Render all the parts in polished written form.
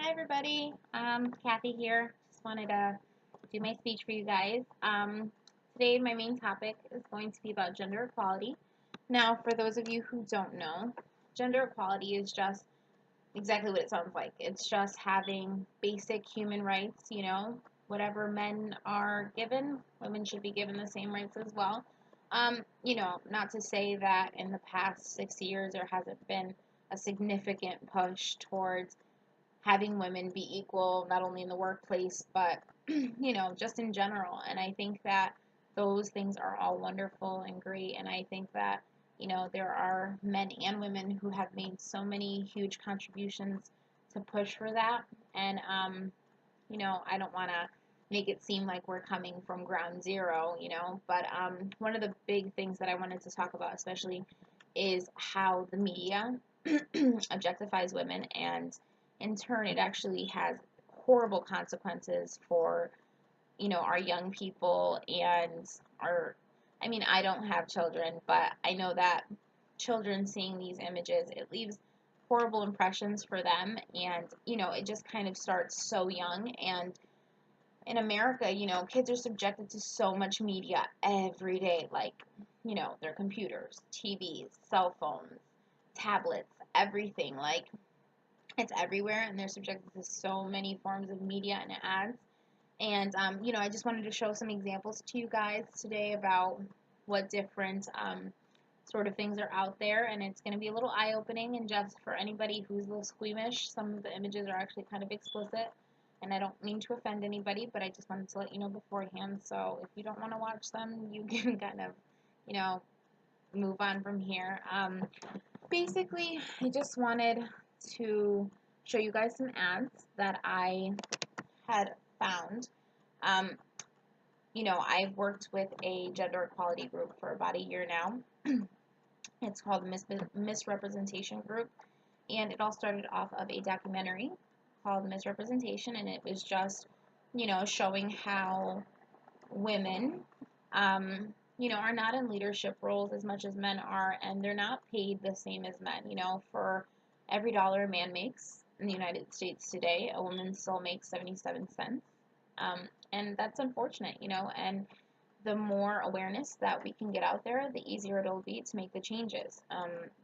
Hi everybody, Kathy here. Just wanted to do my speech for you guys. Today my main topic is going to be about gender equality. Now, for those of you who don't know, gender equality is just exactly what it sounds like. It's just having basic human rights, whatever men are given, women should be given the same rights as well. Not to say that in the past 6 years there hasn't been a significant push towards having women be equal, not only in the workplace, but, just in general. And I think that those things are all wonderful and great. And I think that, there are men and women who have made so many huge contributions to push for that. And, I don't want to make it seem like we're coming from ground zero, but one of the big things that I wanted to talk about, especially, is how the media objectifies women, and in turn it actually has horrible consequences for our young people and our I don't have children, but I know that children seeing these images, it leaves horrible impressions for them. And it just kind of starts so young. And in America, kids are subjected to so much media every day, like, their computers, TVs, cell phones, tablets, everything. Like, it's everywhere, and they're subjected to so many forms of media and ads. And, I just wanted to show some examples to you guys today about what different sort of things are out there. And it's going to be a little eye-opening, and just for anybody who's a little squeamish, some of the images are actually kind of explicit. And I don't mean to offend anybody, but I just wanted to let you know beforehand. So if you don't want to watch them, you can kind of, you know, move on from here. Basically, I just wanted to show you guys some ads that I had found. Um, I've worked with a gender equality group for about a year now. It's called Misrepresentation Group, and it all started off of a documentary called Misrepresentation, and it was just, showing how women, are not in leadership roles as much as men are, and they're not paid the same as men. For every dollar a man makes in the United States today, a woman still makes 77 cents. And that's unfortunate, and the more awareness that we can get out there, the easier it'll be to make the changes,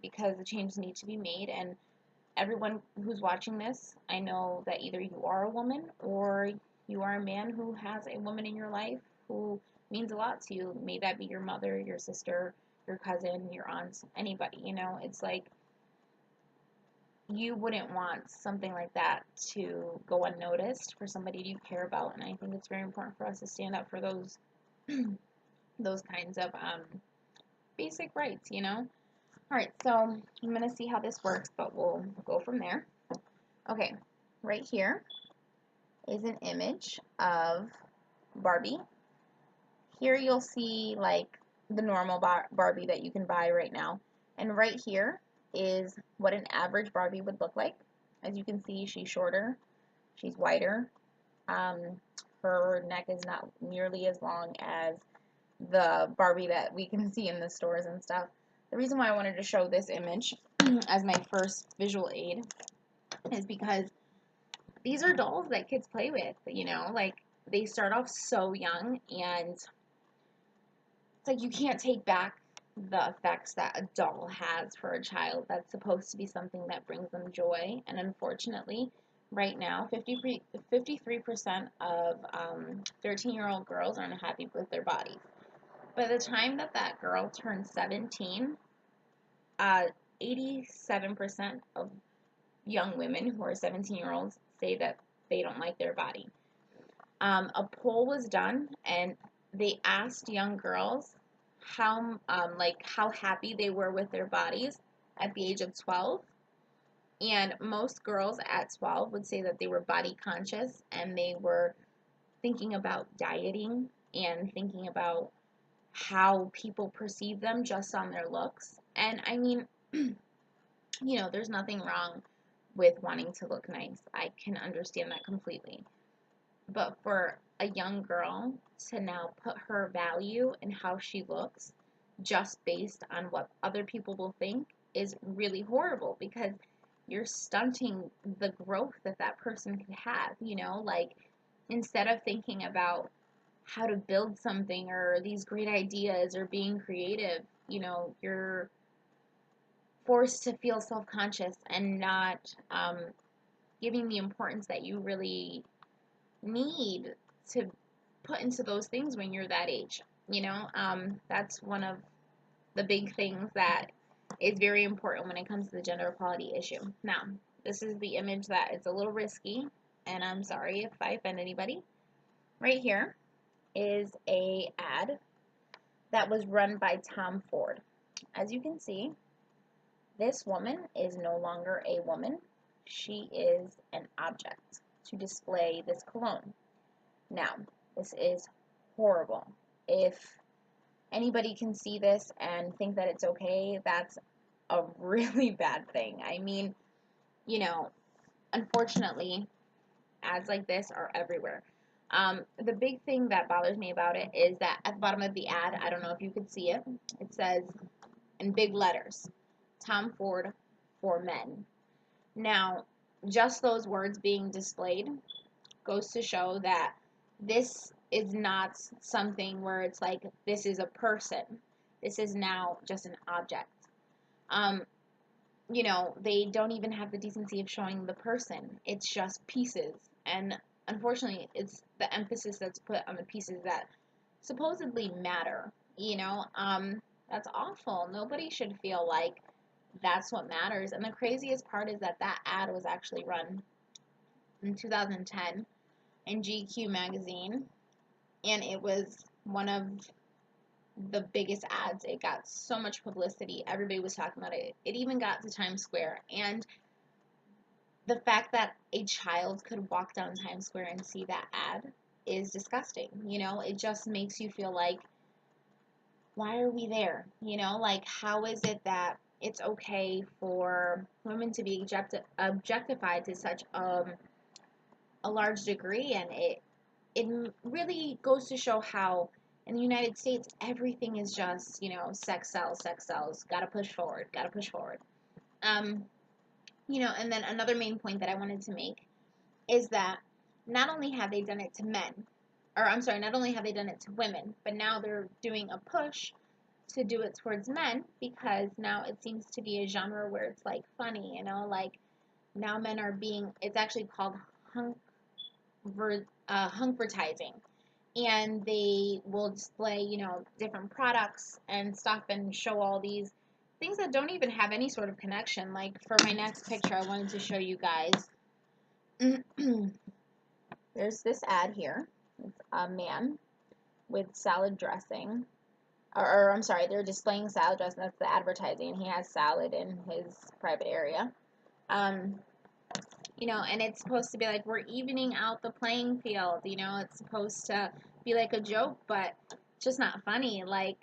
because the changes need to be made. And everyone who's watching this, I know that either you are a woman or you are a man who has a woman in your life who means a lot to you. May that be your mother, your sister, your cousin, your aunt, anybody. It's like you wouldn't want something like that to go unnoticed for somebody you care about. And I think it's very important for us to stand up for those those kinds of basic rights. Alright, so I'm going to see how this works, but we'll go from there. Okay, right here is an image of Barbie. Here you'll see like the normal Barbie that you can buy right now. And right here is what an average Barbie would look like. As you can see, she's shorter, she's wider. Her neck is not nearly as long as the Barbie that we can see in the stores and stuff. The reason why I wanted to show this image as my first visual aid is because these are dolls that kids play with, like they start off so young, and it's like you can't take back the effects that a doll has for a child. That's supposed to be something that brings them joy, and unfortunately, right now, 53% of 13-year-old girls aren't happy with their bodies. By the time that that girl turns 17, 87% of young women who are 17-year-olds say that they don't like their body. A poll was done, and they asked young girls how happy they were with their bodies at the age of 12. And most girls at 12 would say that they were body conscious, and they were thinking about dieting and thinking about how people perceive them just on their looks. And I mean, there's nothing wrong with wanting to look nice. I can understand that completely. But for a young girl to now put her value in how she looks just based on what other people will think is really horrible, because you're stunting the growth that that person could have, you know, like instead of thinking about how to build something or these great ideas or being creative, you know, you're forced to feel self-conscious and not giving the importance that you really need to put into those things when you're that age. You know, that's one of the big things that is very important when it comes to the gender equality issue. Now, this is the image that it's a little risky, and I'm sorry if I offend anybody. Right here is a ad that was run by Tom Ford. As you can see, this woman is no longer a woman. She is an object to display this cologne. Now, this is horrible. If anybody can see this and think that it's okay, that's a really bad thing. I mean, you know, unfortunately, ads like this are everywhere. The big thing that bothers me about it is that at the bottom of the ad, I don't know if you could see it, it says in big letters, Tom Ford for men. Now, just those words being displayed goes to show that this is not something where it's like this is a person. This is now just an object. Um, you know, they don't even have the decency of showing the person. It's just pieces. And unfortunately, it's the emphasis that's put on the pieces that supposedly matter. You know, that's awful. Nobody should feel like that's what matters. And the craziest part is that that ad was actually run in 2010 in GQ magazine, and it was one of the biggest ads. It got so much publicity. Everybody was talking about it. It even got to Times Square. And the fact that a child could walk down Times Square and see that ad is disgusting. You know, it just makes you feel like, why are we there? You know, like, how is it that it's okay for women to be objectified to such a large degree? And it really goes to show how in the United States everything is just, you know, sex sells, gotta push forward, gotta push forward. Um, you know, and then another main point that I wanted to make is that not only have they done it to men, or I'm sorry, not only have they done it to women, but now they're doing a push to do it towards men because now it seems to be a genre where it's like funny, you know, like now men are being, it's actually called hunkvertising, and they will display, you know, different products and stuff and show all these things that don't even have any sort of connection. Like for my next picture, I wanted to show you guys. There's this ad here. It's a man with salad dressing. Or I'm sorry, they're displaying salad dressing. That's the advertising. He has salad in his private area. You know, and it's supposed to be like we're evening out the playing field. You know, it's supposed to be like a joke, but it's just not funny. Like,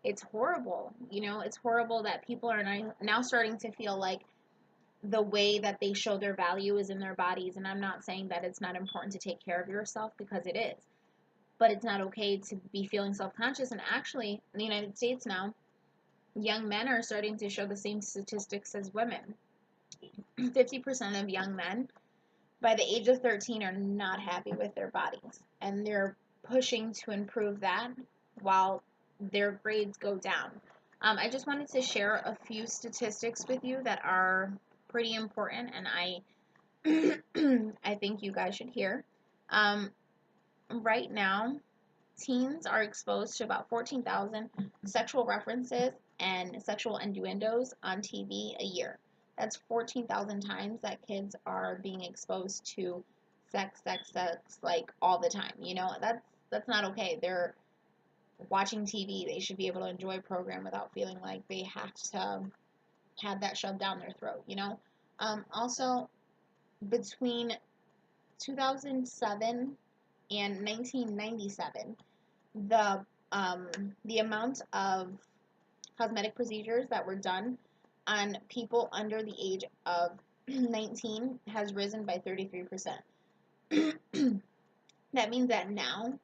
it's horrible. You know, it's horrible that people are now starting to feel like the way that they show their value is in their bodies. And I'm not saying that it's not important to take care of yourself, because it is. But it's not okay to be feeling self-conscious. And actually, in the United States now, young men are starting to show the same statistics as women. 50% of young men by the age of 13 are not happy with their bodies, and they're pushing to improve that while their grades go down. I just wanted to share a few statistics with you that are pretty important, and I think you guys should hear. Right now, teens are exposed to about 14,000 sexual references and sexual innuendos on TV a year. That's 14,000 times that kids are being exposed to sex, like all the time. You know, that's not okay. They're watching TV. They should be able to enjoy a program without feeling like they have to have that shoved down their throat, you know? Also, between 2007 and 1997, the amount of cosmetic procedures that were done on people under the age of 19 has risen by 33%. That means that now,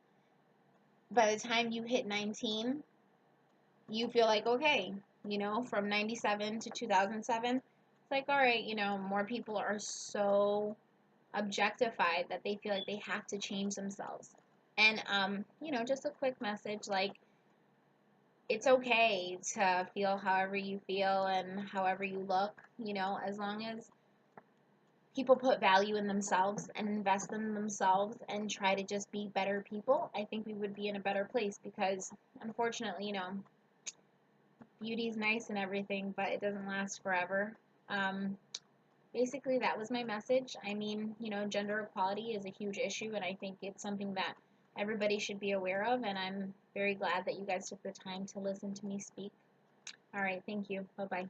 by the time you hit 19, you feel like, okay, you know, from 97 to 2007, It's like, all right, more people are so objectified that they feel like they have to change themselves. And just a quick message, like, it's okay to feel however you feel and however you look, as long as people put value in themselves and invest in themselves and try to just be better people. I think we would be in a better place, because unfortunately, beauty's nice and everything, but it doesn't last forever. Um, Basically, that was my message. I mean, gender equality is a huge issue, and I think it's something that everybody should be aware of, and I'm very glad that you guys took the time to listen to me speak. All right, thank you. Bye bye.